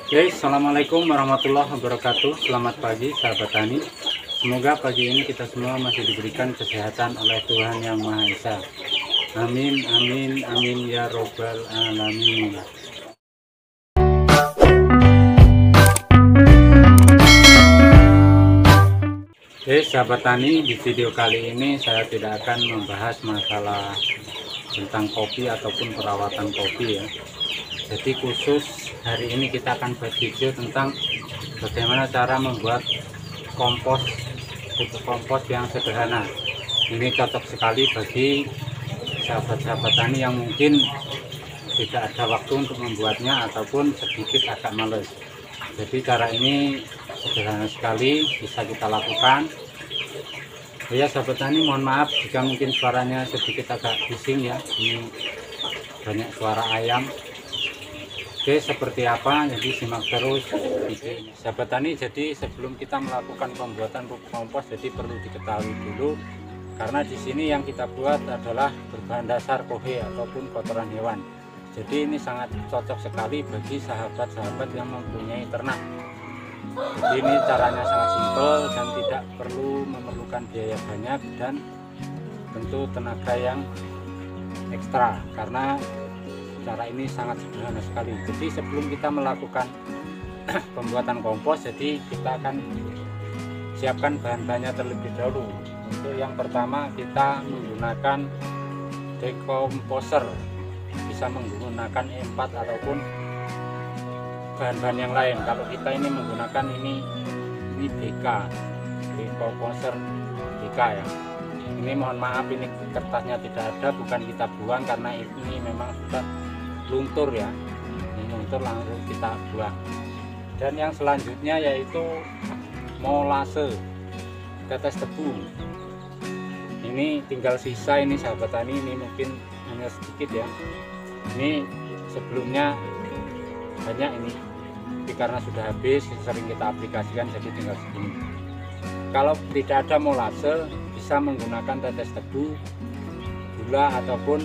Oke, assalamualaikum warahmatullahi wabarakatuh. Selamat pagi sahabat tani. Semoga pagi ini kita semua masih diberikan kesehatan oleh Tuhan Yang Maha Esa. Amin, amin, amin ya robbal alamin. Oke sahabat tani, di video kali ini saya tidak akan membahas masalah tentang kopi ataupun perawatan kopi ya. Jadi khusus hari ini kita akan bervideo tentang bagaimana cara membuat pupuk kompos yang sederhana. Ini cocok sekali bagi sahabat-sahabat tani yang mungkin tidak ada waktu untuk membuatnya ataupun sedikit agak males. Jadi cara ini sederhana sekali, bisa kita lakukan. Ya sahabat tani, mohon maaf jika mungkin suaranya sedikit agak bising ya, ini banyak suara ayam. Oke, seperti apa, jadi simak terus videonya sahabat tani. Jadi sebelum kita melakukan pembuatan pupuk kompos, jadi perlu diketahui dulu, karena di sini yang kita buat adalah berbahan dasar kohe ataupun kotoran hewan. Jadi ini sangat cocok sekali bagi sahabat-sahabat yang mempunyai ternak. Jadi ini caranya sangat simpel dan tidak perlu memerlukan biaya banyak dan tentu tenaga yang ekstra, karena cara ini sangat sederhana sekali. Jadi sebelum kita melakukan pembuatan kompos, jadi kita akan siapkan bahan-bahannya terlebih dahulu. Untuk yang pertama kita menggunakan dekomposer, bisa menggunakan E4 ataupun bahan-bahan yang lain. Kalau kita ini menggunakan ini BK, dekomposer BK ya. Ini mohon maaf, ini kertasnya tidak ada, bukan kita buang karena ini memang sudah luntur ya. Ini luntur, langsung kita buang. Dan yang selanjutnya yaitu molase, tetes tebu. Ini tinggal sisa ini sahabat tani, ini mungkin hanya sedikit ya. Ini sebelumnya banyak ini, tapi karena sudah habis sering kita aplikasikan jadi tinggal segini. Kalau tidak ada molase, bisa menggunakan tetes tebu, gula ataupun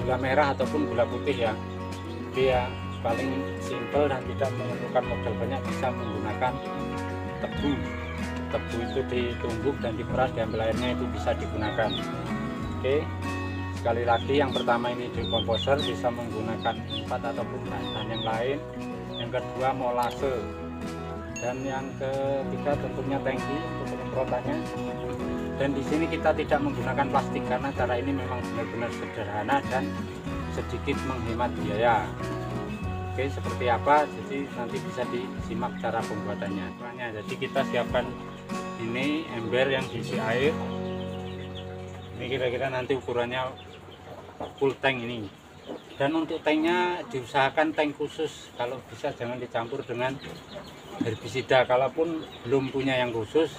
gula merah ataupun gula putih ya. Jadi ya paling simple dan tidak memerlukan modal banyak, bisa menggunakan tebu. Tebu itu ditumbuk dan diperas, diambil airnya, itu bisa digunakan. Oke, sekali lagi yang pertama ini dekomposer, bisa menggunakan 4 ataupun bahan yang lain. Yang kedua molase, dan yang ketiga tentunya tangki untuk penyemprotannya. Dan di sini kita tidak menggunakan plastik karena cara ini memang benar-benar sederhana dan sedikit menghemat biaya. Oke, seperti apa? Jadi nanti bisa disimak cara pembuatannya. Jadi kita siapkan ini ember yang diisi air. Ini kira-kira nanti ukurannya full tank ini. Dan untuk tanknya diusahakan tank khusus, kalau bisa jangan dicampur dengan herbisida. Kalaupun belum punya yang khusus,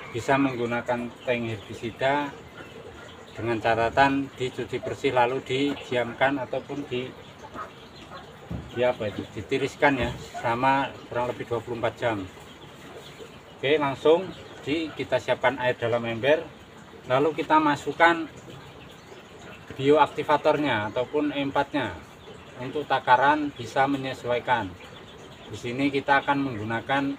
bisa menggunakan tank herbisida dengan catatan dicuci bersih lalu didiamkan ataupun ditiriskan ya, sama kurang lebih 24 jam. Oke, langsung kita siapkan air dalam ember, lalu kita masukkan bioaktivatornya ataupun E4-nya. Untuk takaran bisa menyesuaikan. Di sini kita akan menggunakan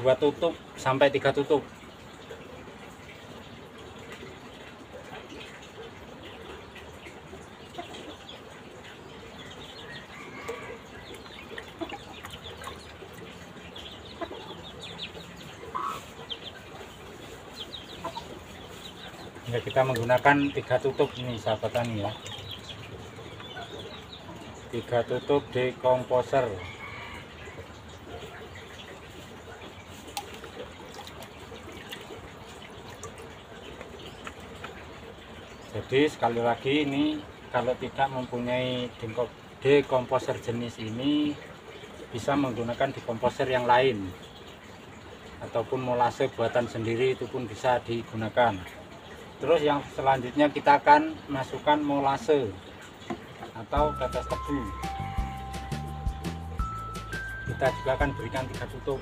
2 tutup sampai 3 tutup. Ya, kita menggunakan 3 tutup ini sahabat tani ya. 3 tutup dekomposer. Jadi sekali lagi, ini kalau tidak mempunyai dekomposer jenis ini, bisa menggunakan dekomposer yang lain ataupun molase buatan sendiri, itu pun bisa digunakan. Terus yang selanjutnya kita akan masukkan molase atau tetes tebu. Kita juga akan berikan 3 tutup.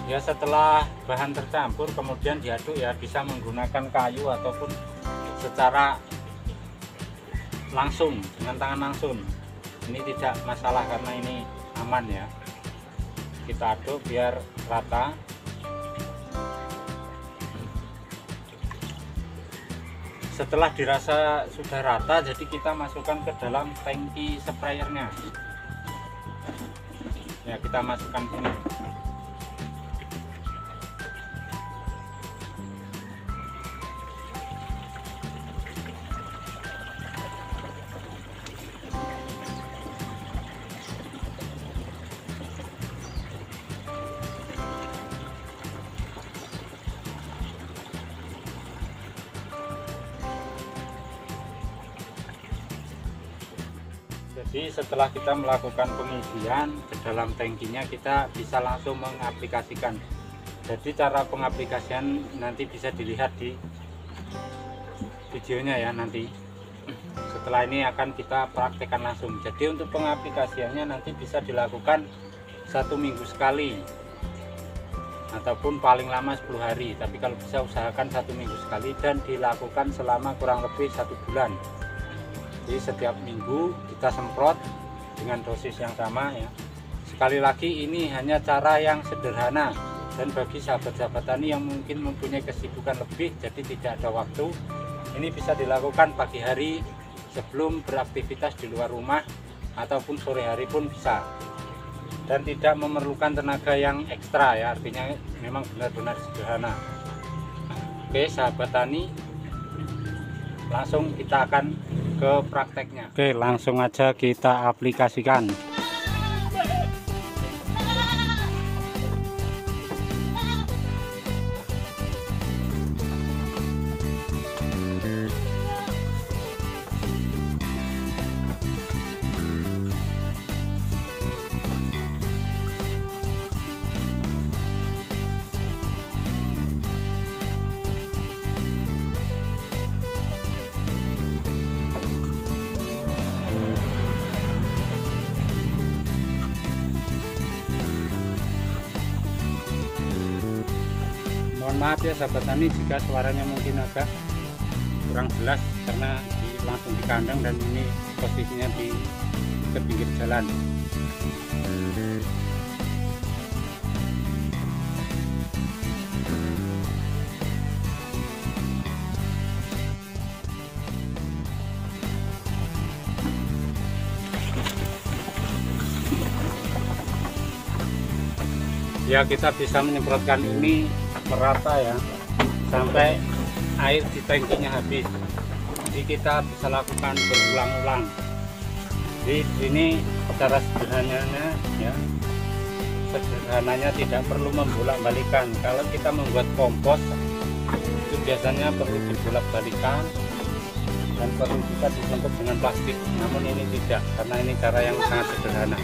Ya setelah bahan tercampur kemudian diaduk ya, bisa menggunakan kayu ataupun secara langsung dengan tangan langsung. Ini tidak masalah karena ini aman ya. Kita aduk biar rata. Setelah dirasa sudah rata, jadi kita masukkan ke dalam tangki sprayernya. Ya, kita masukkan sini. Jadi setelah kita melakukan pengisian ke dalam tangkinya, kita bisa langsung mengaplikasikan. Jadi cara pengaplikasian nanti bisa dilihat di videonya ya nanti. Setelah ini akan kita praktekkan langsung. Jadi untuk pengaplikasiannya nanti bisa dilakukan 1 minggu sekali ataupun paling lama 10 hari. Tapi kalau bisa usahakan 1 minggu sekali dan dilakukan selama kurang lebih 1 bulan. Jadi setiap minggu kita semprot dengan dosis yang sama ya. Sekali lagi ini hanya cara yang sederhana, dan bagi sahabat-sahabat tani yang mungkin mempunyai kesibukan lebih jadi tidak ada waktu, ini bisa dilakukan pagi hari sebelum beraktivitas di luar rumah ataupun sore hari pun bisa, dan tidak memerlukan tenaga yang ekstra ya, artinya memang benar-benar sederhana. Oke sahabat tani, langsung kita akan ke prakteknya. Oke, langsung aja kita aplikasikan. Mohon maaf ya sahabat tani jika suaranya mungkin agak kurang jelas karena langsung di kandang dan ini posisinya di pinggir jalan. Ya, kita bisa menyemprotkan ini merata ya sampai air di tangkinya habis. Jadi kita bisa lakukan berulang-ulang. Di sini cara sederhananya ya, tidak perlu membolak-balikan. Kalau kita membuat kompos itu biasanya perlu dibolak-balikan dan perlu juga ditutup dengan plastik. Namun ini tidak, karena ini cara yang sangat sederhana.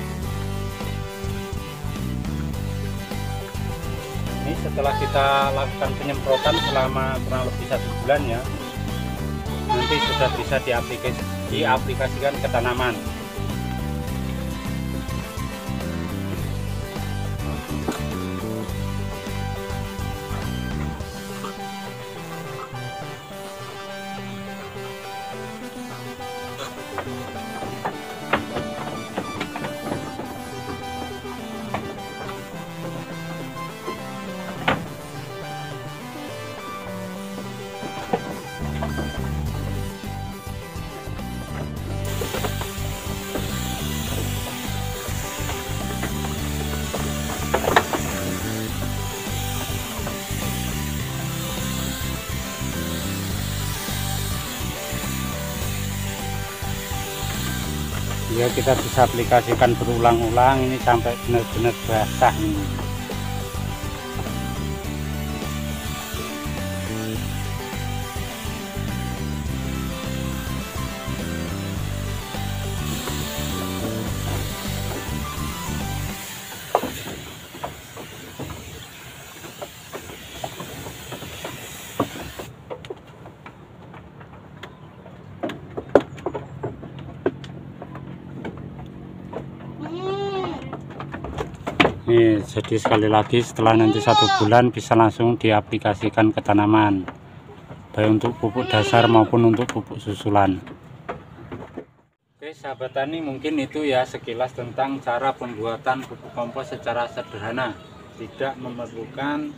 Ini setelah kita lakukan penyemprotan selama kurang lebih 1 bulan ya, nanti sudah bisa diaplikasikan ke tanaman. Ya, kita bisa aplikasikan berulang-ulang ini sampai benar-benar basah ini. Nih, jadi sekali lagi setelah nanti 1 bulan bisa langsung diaplikasikan ke tanaman, baik untuk pupuk dasar maupun untuk pupuk susulan. Oke sahabat tani, mungkin itu ya sekilas tentang cara pembuatan pupuk kompos secara sederhana, tidak memerlukan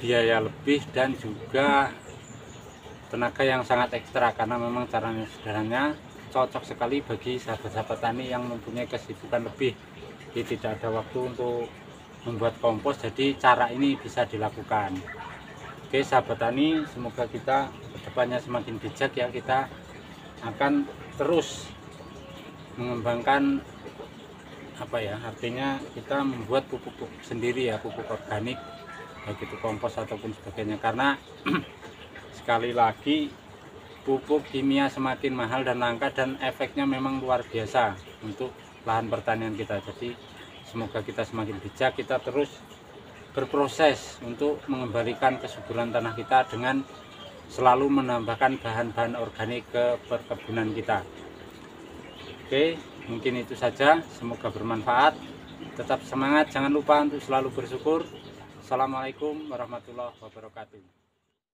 biaya lebih dan juga tenaga yang sangat ekstra, karena memang caranya sederhana, cocok sekali bagi sahabat-sahabat tani yang mempunyai kesibukan lebih, jadi tidak ada waktu untuk membuat kompos, jadi cara ini bisa dilakukan. Oke sahabat tani, semoga kita kedepannya semakin bijak ya, kita akan terus mengembangkan artinya kita membuat pupuk sendiri ya, pupuk organik, baik itu kompos ataupun sebagainya, karena sekali lagi pupuk kimia semakin mahal dan langka dan efeknya memang luar biasa untuk lahan pertanian kita. Jadi semoga kita semakin bijak, kita terus berproses untuk mengembalikan kesuburan tanah kita dengan selalu menambahkan bahan-bahan organik ke perkebunan kita. Oke, mungkin itu saja, semoga bermanfaat. Tetap semangat, jangan lupa untuk selalu bersyukur. Assalamualaikum warahmatullahi wabarakatuh.